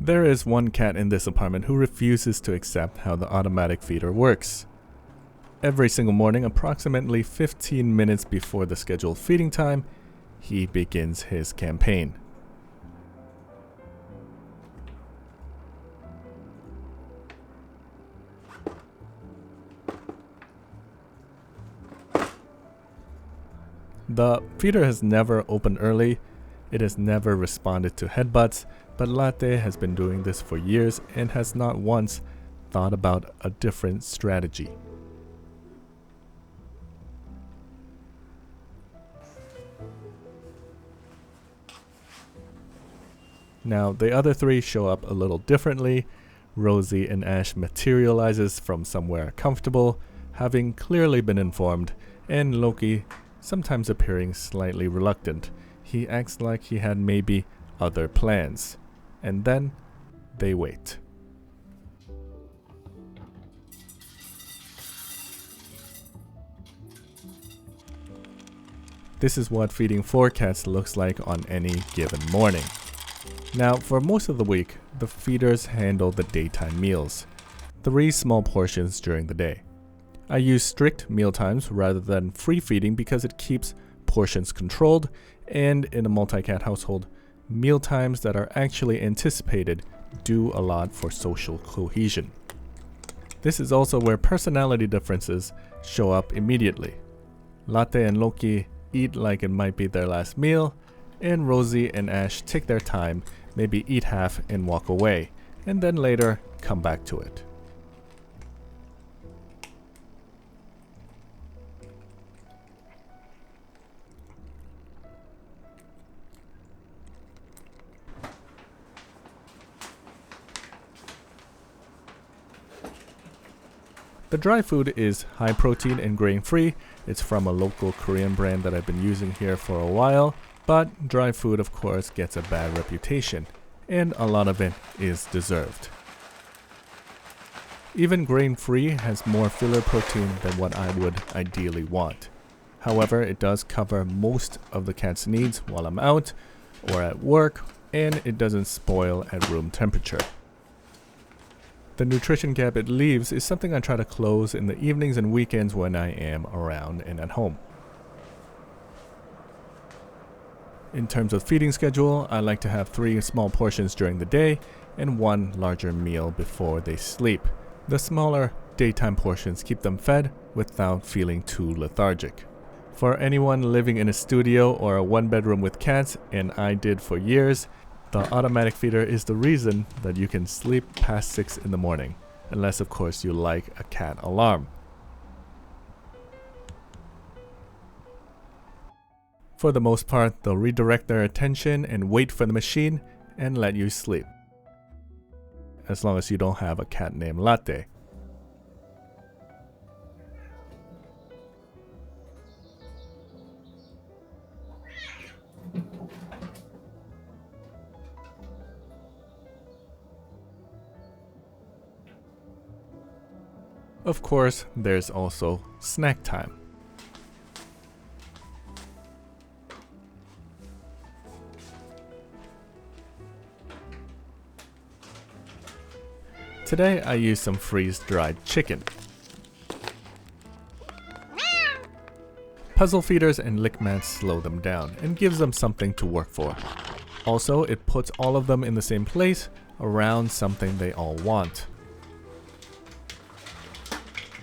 There is one cat in this apartment who refuses to accept how the automatic feeder works. Every single morning, approximately 15 minutes before the scheduled feeding time, he begins his campaign. The feeder has never opened early, it has never responded to headbutts, but Latte has been doing this for years and has not once thought about a different strategy. Now, the other three show up a little differently. Rosie and Ash materializes from somewhere comfortable, having clearly been informed, and Loki sometimes appearing slightly reluctant. He acts like he had maybe other plans. And then they wait. This is what feeding 4 cats looks like on any given morning. Now, for most of the week, the feeders handle the daytime meals, 3 small portions during the day. I use strict meal times rather than free feeding because it keeps portions controlled, and in a multi-cat household, meal times that are actually anticipated do a lot for social cohesion. This is also where personality differences show up immediately. Latte and Loki eat like it might be their last meal, and Rosie and Ash take their time, maybe eat half and walk away, and then later come back to it. The dry food is high protein and grain free. It's from a local Korean brand that I've been using here for a while, but dry food of course gets a bad reputation, and a lot of it is deserved. Even grain free has more filler protein than what I would ideally want. However, it does cover most of the cat's needs while I'm out or at work, and it doesn't spoil at room temperature. The nutrition gap it leaves is something I try to close in the evenings and weekends when I am around and at home. In terms of feeding schedule, I like to have 3 small portions during the day and 1 larger meal before they sleep. The smaller daytime portions keep them fed without feeling too lethargic. For anyone living in a studio or a 1-bedroom with cats, and I did for years, the automatic feeder is the reason that you can sleep past 6 in the morning, unless of course you like a cat alarm. For the most part, they'll redirect their attention and wait for the machine and let you sleep. As long as you don't have a cat named Latte. Of course, there's also snack time. Today I used some freeze-dried chicken. Puzzle feeders and lick mats slow them down and gives them something to work for. Also, it puts all of them in the same place around something they all want.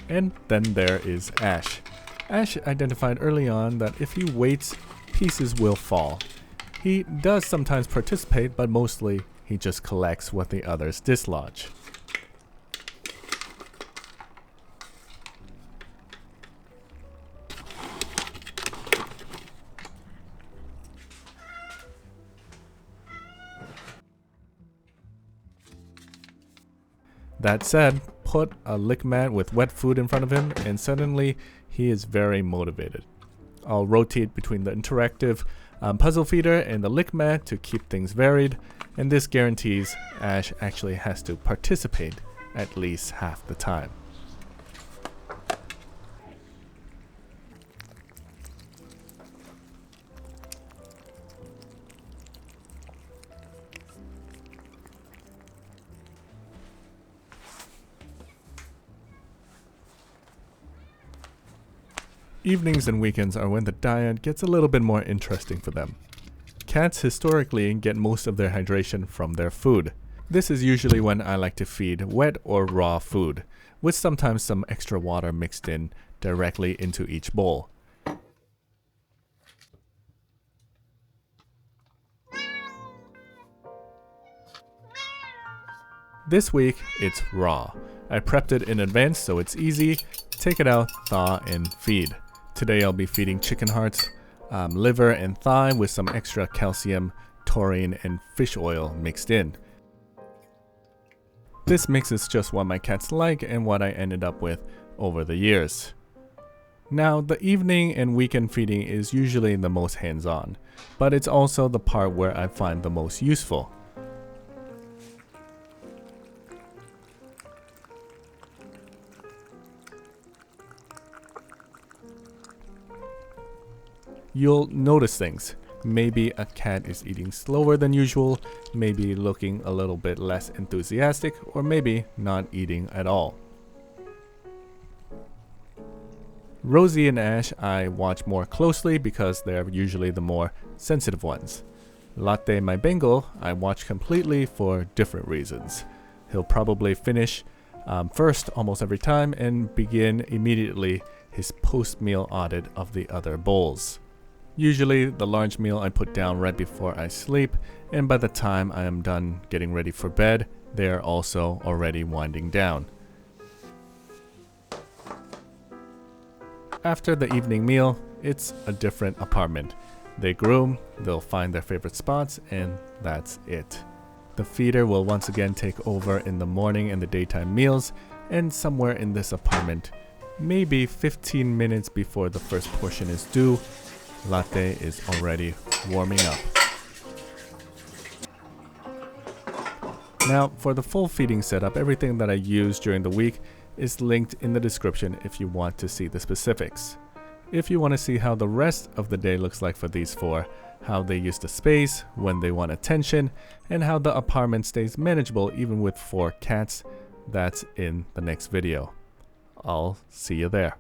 And then there is Ash. Ash identified early on that if he waits, pieces will fall. He does sometimes participate, but mostly he just collects what the others dislodge. That said, put a lick mat with wet food in front of him and suddenly he is very motivated. I'll rotate between the interactive puzzle feeder and the lick mat to keep things varied, and this guarantees Ash actually has to participate at least half the time. Evenings and weekends are when the diet gets a little bit more interesting for them. Cats historically get most of their hydration from their food. This is usually when I like to feed wet or raw food, with sometimes some extra water mixed in directly into each bowl. This week, it's raw. I prepped it in advance so it's easy. Take it out, thaw, and feed. Today I'll be feeding chicken hearts, liver and thigh with some extra calcium, taurine, and fish oil mixed in. This mix is just what my cats like and what I ended up with over the years. Now, the evening and weekend feeding is usually the most hands-on, but it's also the part where I find the most useful. You'll notice things. Maybe a cat is eating slower than usual, maybe looking a little bit less enthusiastic, or maybe not eating at all. Rosie and Ash I watch more closely because they're usually the more sensitive ones. Latte, my Bengal, I watch completely for different reasons. He'll probably finish first almost every time and begin immediately his post-meal audit of the other bowls. Usually the large meal I put down right before I sleep, and by the time I am done getting ready for bed, they are also already winding down. After the evening meal, it's a different apartment. They groom, they'll find their favorite spots, and that's it. The feeder will once again take over in the morning and the daytime meals, and somewhere in this apartment, maybe 15 minutes before the first portion is due, Latte is already warming up. Now, for the full feeding setup, everything that I use during the week is linked in the description if you want to see the specifics. If you want to see how the rest of the day looks like for these four, how they use the space, when they want attention, and how the apartment stays manageable even with 4 cats, that's in the next video. I'll see you there.